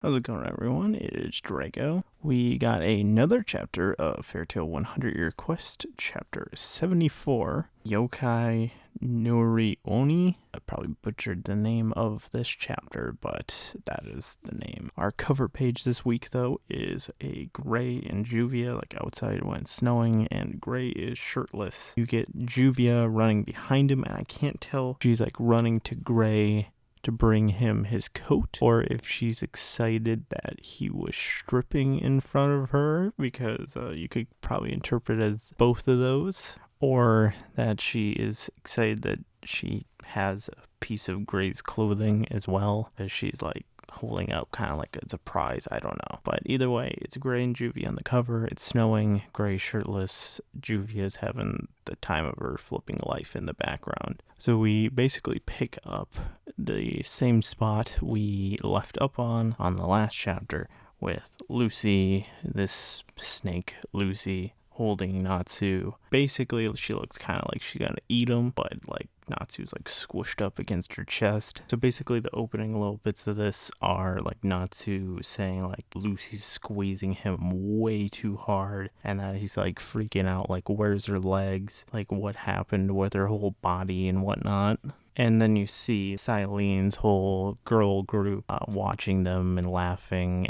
How's it going, everyone? It is Drago. We got another chapter of Fairy Tail 100 Year Quest, chapter 74, Yokai Nori Oni. I probably butchered the name of this chapter, but that is the name. Our cover page this week, though, is a Gray and Juvia, like outside when it's snowing, and Gray is shirtless. You get Juvia running behind him, and I can't tell if she's like running to Gray to bring him his coat, or if she's excited that he was stripping in front of her, because you could probably interpret it as both of those, or that she is excited that she has a piece of Gray's clothing as well, as she's like holding up kind of like it's a prize. I don't know, but either way, it's Gray and Juvia on the cover. It's snowing, Gray shirtless, Juvia's having the time of her flipping life in the background. So we basically pick up the same spot we left up on the last chapter, with Lucy, this snake Lucy, holding Natsu. Basically, she looks kind of like she's gonna eat him, but like Natsu's like squished up against her chest. So basically the opening little bits of this are like Natsu saying like Lucy's squeezing him way too hard, and that he's like freaking out, like where's her legs, like what happened with her whole body and whatnot. And then you see Silene's whole girl group watching them and laughing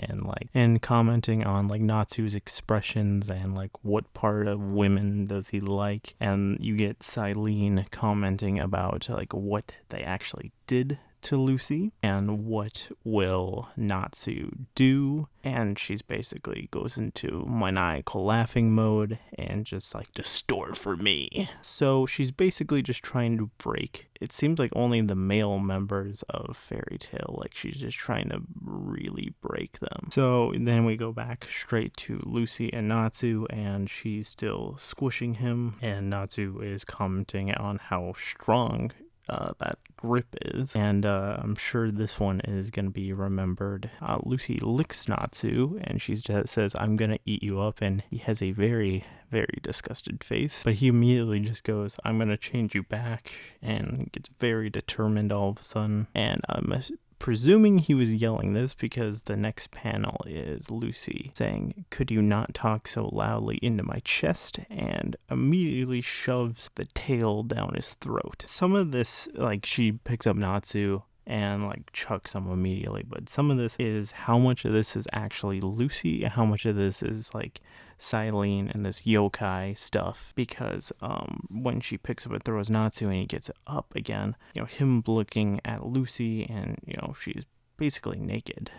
and commenting on like Natsu's expressions and like what part of women does he like. And you get Silene commenting about like what they actually did to Lucy and what will Natsu do, and she's basically goes into maniacal laughing mode and just like distort for me. So she's basically just trying to break, it seems like only the male members of Fairy Tail, like she's just trying to really break them. So then we go back straight to Lucy and Natsu, and she's still squishing him, and Natsu is commenting on how strong that grip is, and I'm sure this one is going to be remembered. Lucy licks Natsu, and she just says, I'm going to eat you up, and he has a very, very disgusted face, but he immediately just goes, I'm going to change you back, and gets very determined all of a sudden. And I'm presuming he was yelling this because the next panel is Lucy saying, could you not talk so loudly into my chest, and immediately shoves the tail down his throat. Some of this, like she picks up Natsu and like chucks him immediately, but some of this is how much of this is actually Lucy, how much of this is like Silene and this yokai stuff, because when she picks up and throws Natsu and he gets up again, him looking at Lucy, and she's basically naked,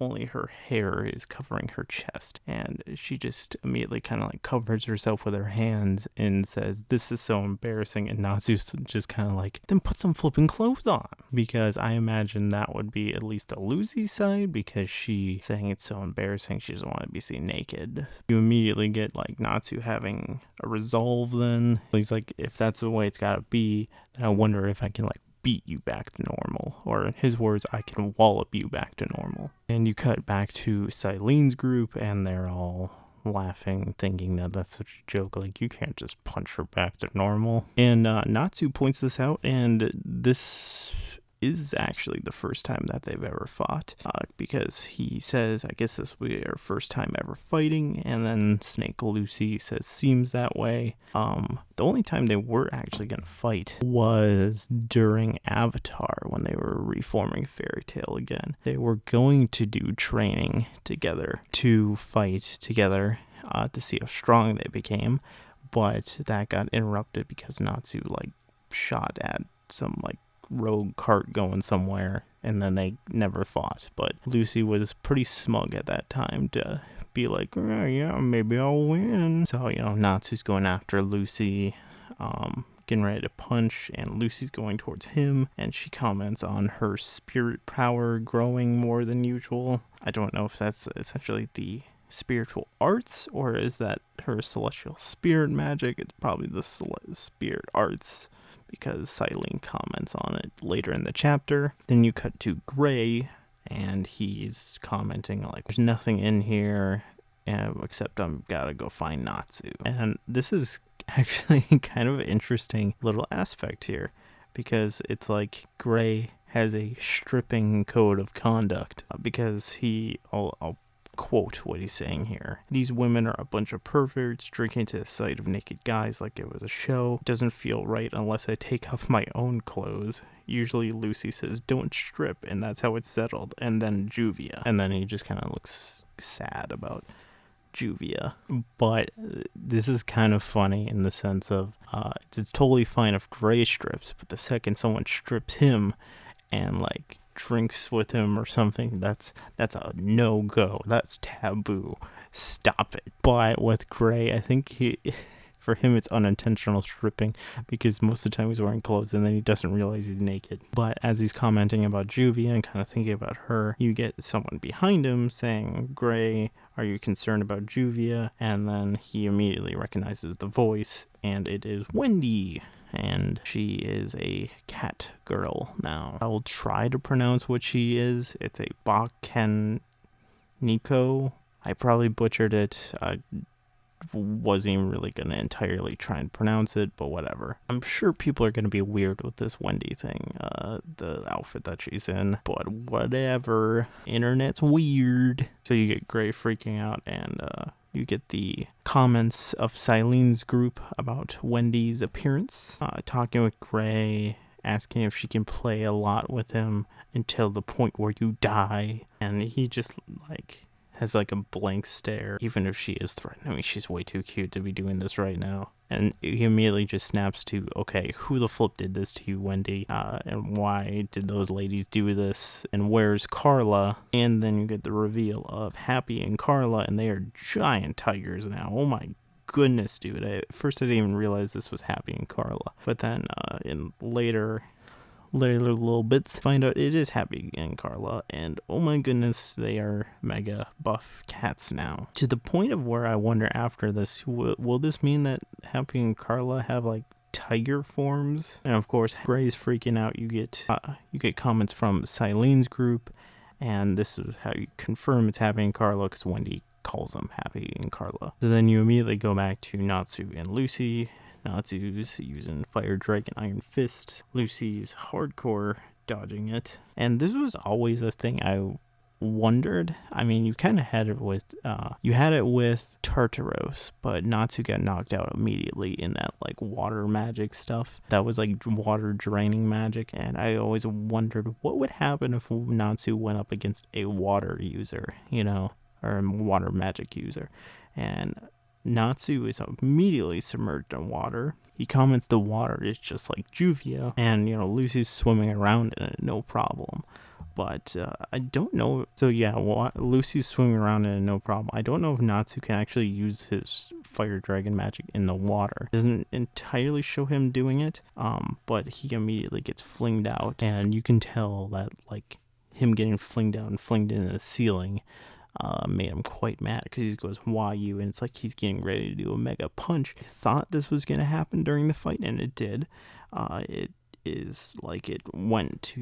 only her hair is covering her chest, and she just immediately kind of like covers herself with her hands and says, this is so embarrassing. And Natsu's just kind of like, then put some flipping clothes on, because I imagine that would be at least a Lucy side, because she's saying it's so embarrassing, she doesn't want to be seen naked. You immediately get like Natsu having a resolve. Then he's like, if that's the way it's gotta be, then I wonder if I can like beat you back to normal, or in his words, I can wallop you back to normal. And you cut back to Silene's group, and they're all laughing, thinking that that's such a joke, like you can't just punch her back to normal. And Natsu points this out, and this is actually the first time that they've ever fought, because he says, I guess this will be our first time ever fighting, and then Snake Lucy says, seems that way. The only time they were actually gonna fight was during Avatar, when they were reforming Fairy Tail again. They were going to do training together to fight together, to see how strong they became, but that got interrupted because Natsu like shot at some like rogue cart going somewhere, and then they never fought. But Lucy was pretty smug at that time to be like, yeah, maybe I'll win. So Natsu's going after Lucy, getting ready to punch, and Lucy's going towards him, and she comments on her spirit power growing more than usual. I don't know if that's essentially the spiritual arts, or is that her celestial spirit magic. It's probably the spirit arts, because Silene comments on it later in the chapter. Then you cut to Gray, and he's commenting like, there's nothing in here except I'm gotta go find Natsu. And this is actually kind of an interesting little aspect here, because it's like Gray has a stripping code of conduct because I'll quote what he's saying here. These women are a bunch of perverts drinking to the sight of naked guys like it was a show. It doesn't feel right unless I take off my own clothes. Usually Lucy says don't strip, and that's how it's settled. And then Juvia. And then he just kind of looks sad about Juvia. But this is kind of funny in the sense of it's totally fine if Gray strips, but the second someone strips him and like drinks with him or something, that's a no-go. That's taboo. Stop it. But with Gray, I think for him it's unintentional stripping because most of the time he's wearing clothes and then he doesn't realize he's naked. But as he's commenting about Juvia and kind of thinking about her, you get someone behind him saying, Gray, are you concerned about Juvia? And then he immediately recognizes the voice, and it is Wendy. And she is a cat girl now. I will try to pronounce what she is. It's a Bakken Nico. I probably butchered it. I wasn't even really going to entirely try and pronounce it, but whatever. I'm sure people are going to be weird with this Wendy thing, the outfit that she's in, but whatever. Internet's weird. So you get Gray freaking out, and you get the comments of Selene's group about Wendy's appearance, talking with Gray, asking if she can play a lot with him until the point where you die, and he just like has like a blank stare, even if she is threatened. I mean, she's way too cute to be doing this right now. And he immediately just snaps to, okay, who the flip did this to you, Wendy? And why did those ladies do this? And where's Carla? And then you get the reveal of Happy and Carla, and they are giant tigers now. Oh my goodness, dude. At first I didn't even realize this was Happy and Carla. But then in later little bits, find out it is Happy and Carla, and oh my goodness, they are mega buff cats now. To the point of where I wonder after this, will this mean that Happy and Carla have like tiger forms? And of course, Gray's freaking out. You get comments from Selene's group, and this is how you confirm it's Happy and Carla because Wendy calls them Happy and Carla. So then you immediately go back to Natsu and Lucy. Natsu's using Fire Dragon Iron Fist. Lucy's hardcore dodging it. And this was always a thing I wondered. I mean, you kind of had it with Tartaros, but Natsu got knocked out immediately in that like water magic stuff. That was like water draining magic, and I always wondered what would happen if Natsu went up against a water user, or a water magic user. And Natsu is immediately submerged in water. He comments the water is just like Juvia, and Lucy's swimming around in it, no problem. But I don't know. So yeah, Lucy's swimming around in it, no problem. I don't know if Natsu can actually use his fire dragon magic in the water. It doesn't entirely show him doing it, but he immediately gets flinged out, and you can tell that like him getting flinged out and flinged into the ceiling made him quite mad because he goes, why you? And it's like he's getting ready to do a mega punch. I thought this was going to happen during the fight, and it did. It is like it went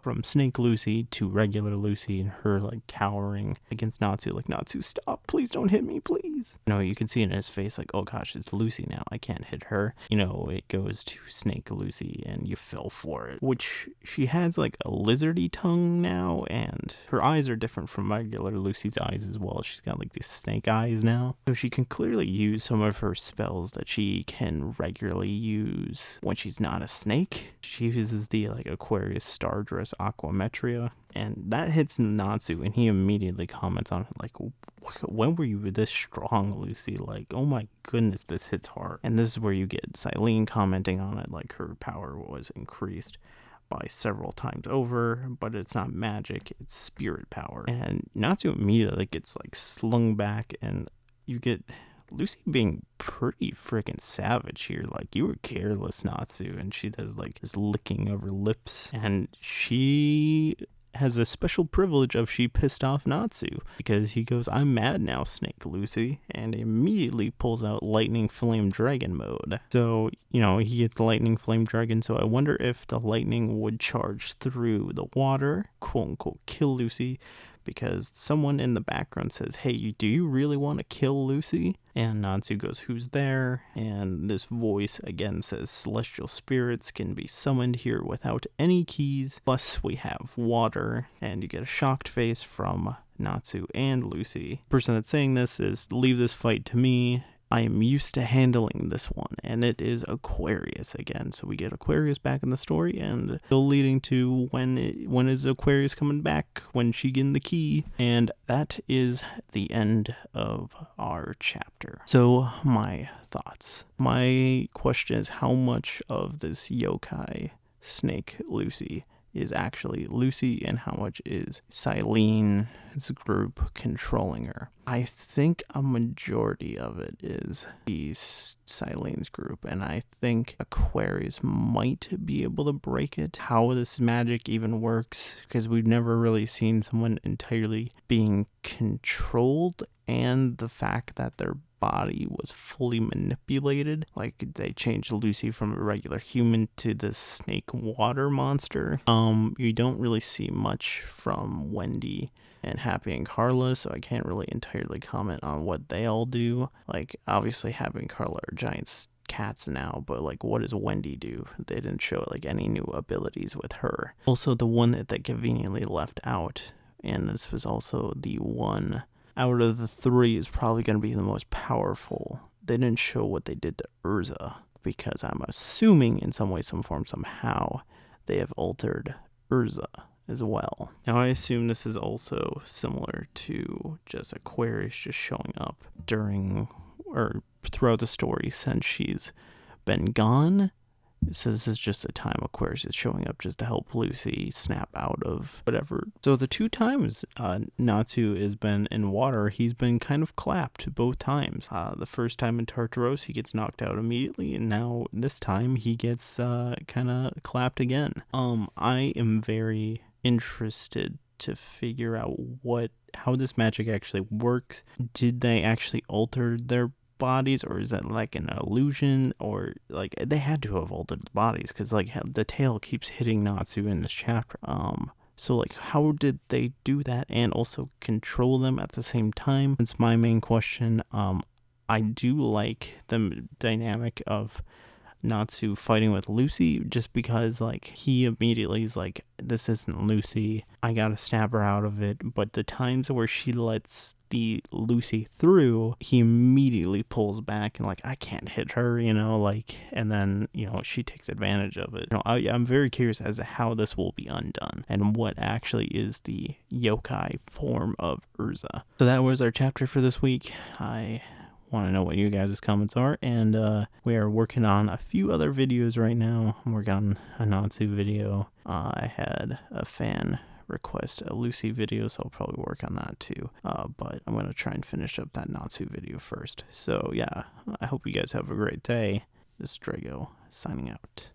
from Snake Lucy to regular Lucy, and her like cowering against Natsu, like, Natsu, stop, please don't hit me, please. You can see in his face like, oh gosh, it's Lucy now, I can't hit her. It goes to Snake Lucy, and you fell for it, which she has like a lizardy tongue now, and her eyes are different from regular Lucy's eyes as well. She's got like these snake eyes now, so she can clearly use some of her spells that she can regularly use when she's not a snake. She uses the like Aquarius Star Dress Aquametria, and that hits Natsu, and he immediately comments on it like, when were you this strong, Lucy? Like, oh my goodness, this hits hard. And this is where you get Selene commenting on it, like her power was increased by several times over, but it's not magic, it's spirit power. And Natsu immediately gets like slung back, and you get Lucy being pretty freaking savage here. Like, you were careless, Natsu. And she does like this licking of her lips, and she has a special privilege of she pissed off Natsu because he goes, I'm mad now, Snake Lucy, and immediately pulls out Lightning Flame Dragon mode. So, he gets Lightning Flame Dragon, so I wonder if the lightning would charge through the water, quote unquote, kill Lucy, because someone in the background says, hey, do you really want to kill Lucy? And Natsu goes, who's there? And this voice again says, celestial spirits can be summoned here without any keys. Plus we have water, and you get a shocked face from Natsu and Lucy. The person that's saying this is, leave this fight to me. I am used to handling this one, and it is Aquarius again. So we get Aquarius back in the story, and still leading to when is Aquarius coming back, when she getting the key, and that is the end of our chapter. So my thoughts. My question is, how much of this yokai snake Lucy is actually Lucy, and how much is Selene's group controlling her? I think a majority of it is Selene's group, and I think Aquarius might be able to break it. How this magic even works, because we've never really seen someone entirely being controlled, and the fact that their body was fully manipulated, like they changed Lucy from a regular human to this snake water monster. You don't really see much from Wendy and Happy and Carla, so I can't really entirely comment on what they all do. Like, obviously Happy and Carla are giant cats now, but like, what does Wendy do? They didn't show like any new abilities with her. Also, the one that they conveniently left out, and this was also the one out of the three is probably going to be the most powerful. They didn't show what they did to Urza, because I'm assuming in some way, some form, somehow they have altered Urza as well. Now I assume this is also similar to just Aquarius just showing up during or throughout the story since she's been gone. So this is just the time Aquarius is showing up just to help Lucy snap out of whatever. So the two times Natsu has been in water, he's been kind of clapped both times. The first time in Tartaros, he gets knocked out immediately, and now this time he gets kind of clapped again. I am very interested to figure out how this magic actually works. Did they actually alter their bodies, or is that like an illusion? Or like, they had to have altered the bodies, because like the tail keeps hitting Natsu in this chapter. So like, how did they do that and also control them at the same time? That's my main question. I do like the dynamic of Natsu fighting with Lucy, just because like he immediately is like, this isn't Lucy, I gotta snap her out of it. But the times where she lets the Lucy through, he immediately pulls back and like, I can't hit her, like, and then she takes advantage of it. I'm very curious as to how this will be undone and what actually is the yokai form of Urza. So that was our chapter for this week. I want to know what you guys' comments are, and we are working on a few other videos right now. I'm working on a Natsu video. I had a fan request a Lucy video, so I'll probably work on that too, but I'm going to try and finish up that Natsu video first. So yeah, I hope you guys have a great day. This is Drago signing out.